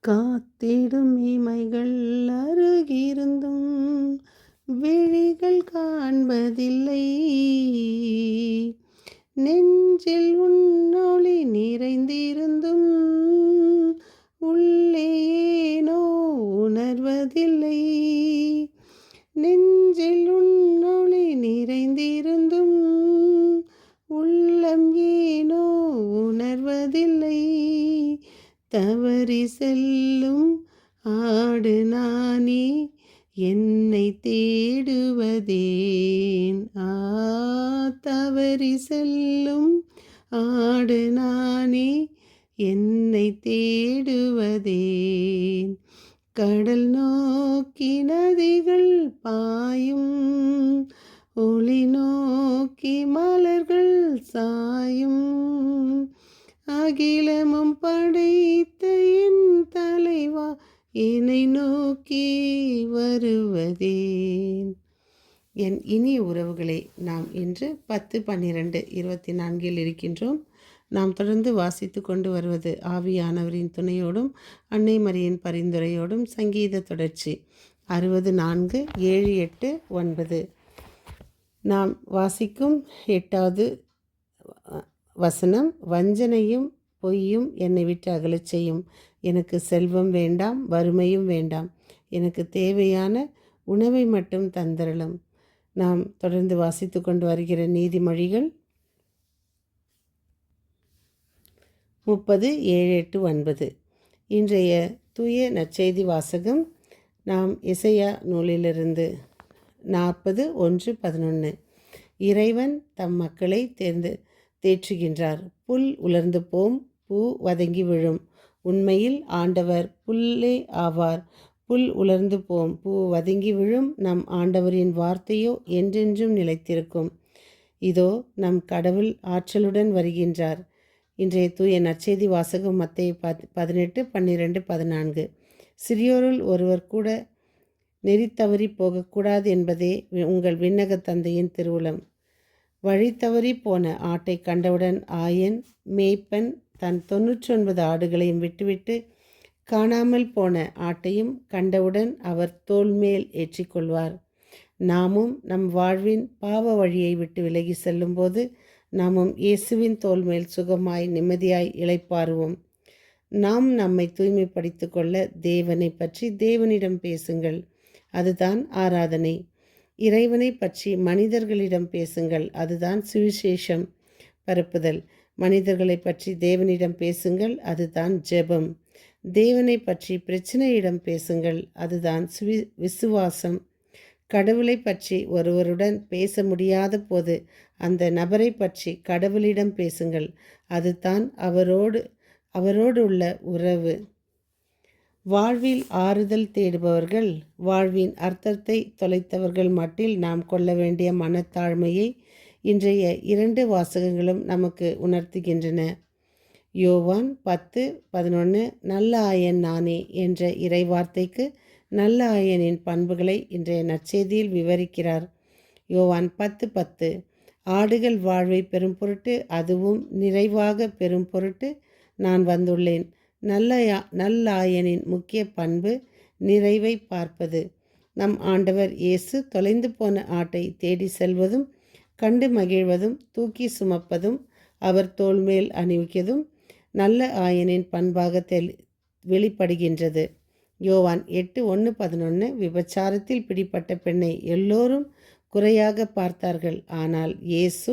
காத்திடும் இமைகள் அருகிருந்தும் விழிகள் காண்பதில்லை. நெஞ்சில் உன்னொளி நிறைந்திருந்தும் உள்ளே ஏனோ உணர்வதில்லை. நெஞ்சில் உன்னொளி நிறைந்திருந்தும் உள்ளம் ஏனோ உணர்வதில்லை. தவறி செல்லும் ஆடு நானே, என்னை தேடுவதேன். தவறி செல்லும் ஆடு நானே, என்னை தேடுவதேன். கடல் நோக்கி நதிகள் பாயும், ஒளி நோக்கி மலர்கள் சாயும். அகிலமும் படைத்த என் தலைவா, என்னை நோக்கி வருவதேன். என் இனிய உறவுகளை, நாம் இன்று 10-12-24 இருக்கின்றோம். நாம் தொடர்ந்து வாசித்து கொண்டு வருவது ஆவியானவரின் துணையோடும் அன்னை மரியின் பரிந்துரையோடும் சங்கீத தொடர்ச்சி 64, 7, 8, 9. நாம் வாசிக்கும் 8வது வசனம், வஞ்சனையும் பொய்யும் என்னை விட்டு அகலச் செய்யும். எனக்கு செல்வம் வேண்டாம், வறுமையும் வேண்டாம், எனக்கு தேவையான உணவை மட்டும் தந்தரலும். நாம் தொடர்ந்து வாசித்து கொண்டு வருகிற நீதிமொழிகள் 30, 7, 8, 9. இன்றைய தூய நற்செய்தி வாசகம் நாம் எசையா நூலிலிருந்து 40, 1, 11. இறைவன் தம் மக்களை தேற்றுகின்றார். புல் உலர்ந்து போம், பூ வதங்கி விழும். உண்மையில் ஆண்டவர் புல்லே ஆவார். புல் உலர்ந்து போம், பூ வதங்கி விழும். நம் ஆண்டவரின் வார்த்தையோ என்றென்றும் நிலைத்திருக்கும். இதோ நம் கடவுள் ஆற்றலுடன் வருகின்றார். இன்றைய தூய நற்செய்தி வாசகம் மத்தேயு 18, 12, 14. சிறியோருள் ஒருவர் கூட நெறி தவறி போகக்கூடாது என்பதே உங்கள் விண்ணக தந்தையின் திருவுளம். வழி தவறி போன ஆட்டை கண்டவுடன் ஆயன் மேய்ப்பன் தன் 99 ஆடுகளையும் விட்டுவிட்டு காணாமல் போன ஆட்டையும் கண்டவுடன் அவர் தோள் மேல் ஏற்றிக்கொள்வார். நாமும் நம் வாழ்வின் பாவ வழியை விட்டு விலகி செல்லும்போது நாமும் இயேசுவின் தோள் மேல் சுகமாய் நிம்மதியாய் இளைப்பாறுவோம். நாம் நம்மை தூய்மைப்படுத்திக் கொள்ள தேவனை பற்றி தேவனிடம் பேசுங்கள், அதுதான் ஆராதனை. இறைவனை பற்றி மனிதர்களிடம் பேசுங்கள், அதுதான் சுவிசேஷம் பரப்புதல். மனிதர்களை பற்றி தேவனிடம் பேசுங்கள், அதுதான் ஜெபம். தேவனை பற்றி பிரச்சனையிடம் பேசுங்கள், அதுதான் விசுவாசம். கடவுளை பற்றி ஒருவருடன் பேச முடியாத போது அந்த நபரை பற்றி கடவுளிடம் பேசுங்கள், அதுதான் அவரோடு உள்ள உறவு. வாழ்வில் ஆறுதல் தேடுபவர்கள், வாழ்வின் அர்த்தத்தை தொலைத்தவர்கள் மட்டில் நாம் கொள்ள வேண்டிய மனத்தாழ்மையை இன்றைய 2 வாசகங்களும் நமக்கு உணர்த்துகின்றன. யோவான் 10:11 நல்ல ஆயன் நானே என்ற இறைவார்த்தைக்கு நல்ல ஆயனின் பண்புகளை இன்றைய நற்செய்தியில் விவரிக்கிறார். யோவான் 10:10 ஆடுகள் வாழ்வை பெறும் பொருட்டு, அதுவும் நிறைவாக பெறும் பொருட்டு நான் வந்துள்ளேன். நல்ல ஆயனின் முக்கிய பண்பு நிறைவை பார்ப்பது. நம் ஆண்டவர் இயேசு தொலைந்து போன ஆட்டை தேடி செல்வதும், கண்டு மகிழ்வதும், தூக்கி சுமப்பதும், அவர் தோள் மேல் அணிவிக்கதும் நல்ல ஆயனின் பண்பாக வெளிப்படுகின்றது. யோவான் 8:1-11 விபச்சாரத்தில் பிடிப்பட்ட பெண்ணை எல்லோரும் குறையாக பார்த்தார்கள். ஆனால் இயேசு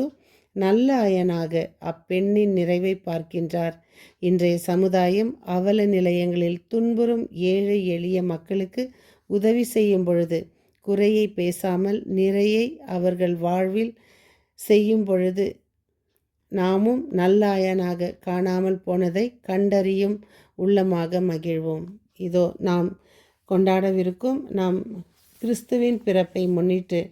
நல்ல ஆயனாக அப்பெண்ணின் நிறைவை பார்க்கின்றார். இன்றைய சமுதாயம் அவல நிலையங்களில் துன்புறும் ஏழை எளிய மக்களுக்கு உதவி செய்யும் பொழுது, குறையை பேசாமல் நிறையை அவர்கள் வாழ்வில் செய்யும் பொழுது, நாமும் நல்லாயனாக காணாமல் போனதை கண்டறியும் உள்ளமாக மகிழ்வோம். இதோ நாம் கொண்டாடவிருக்கும் நாம் கிறிஸ்துவின் பிறப்பை முன்னிட்டு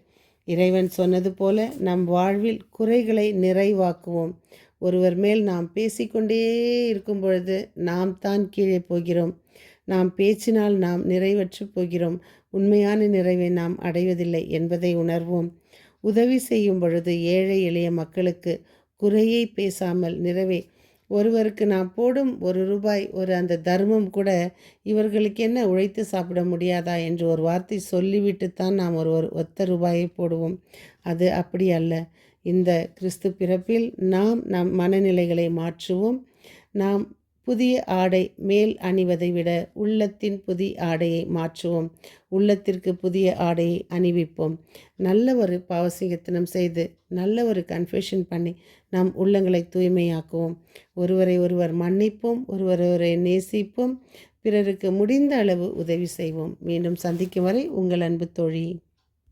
இறைவன் சொன்னது போல நம் வாழ்வில் குறைகளை நிறைவாக்குவோம். ஒருவர் மேல் நாம் பேசிக்கொண்டே இருக்கும் பொழுது நாம் தான் கீழே போகிறோம். நாம் பேச்சினால் நாம் நிறைவற்று போகிறோம். உண்மையான நிறைவை நாம் அடைவதில்லை என்பதை உணர்வோம். உதவி செய்யும் பொழுது ஏழை எளிய மக்களுக்கு குறையை பேசாமல் நிறைவை ஒருவருக்கு நாம் போடும் ₹1 ஒரு அந்த தர்மம் கூட இவர்களுக்கு என்ன உழைத்து சாப்பிட முடியாதா என்று ஒரு வார்த்தை சொல்லிவிட்டுத்தான் நாம் ஒரு ஒத்த ரூபாயை போடுவோம். அது அப்படி அல்ல. இந்த கிறிஸ்து பிறப்பில் நாம் நம் மனநிலைகளை மாற்றுவோம். நாம் புதிய ஆடை மேல் அணிவதை விட உள்ளத்தின் புதிய ஆடையை மாற்றுவோம். உள்ளத்திற்கு புதிய ஆடையை அணிவிப்போம். நல்ல ஒரு பாவசிங்கத்தனம் செய்து நல்ல ஒரு கன்ஃபெஷன் பண்ணி நம் உள்ளங்களை தூய்மையாக்குவோம். ஒருவரை ஒருவர் மன்னிப்போம். ஒருவரை நேசிப்போம். பிறருக்கு முடிந்த அளவு உதவி செய்வோம். மீண்டும் சந்திக்கும் வரை உங்கள் அன்பு தோழி.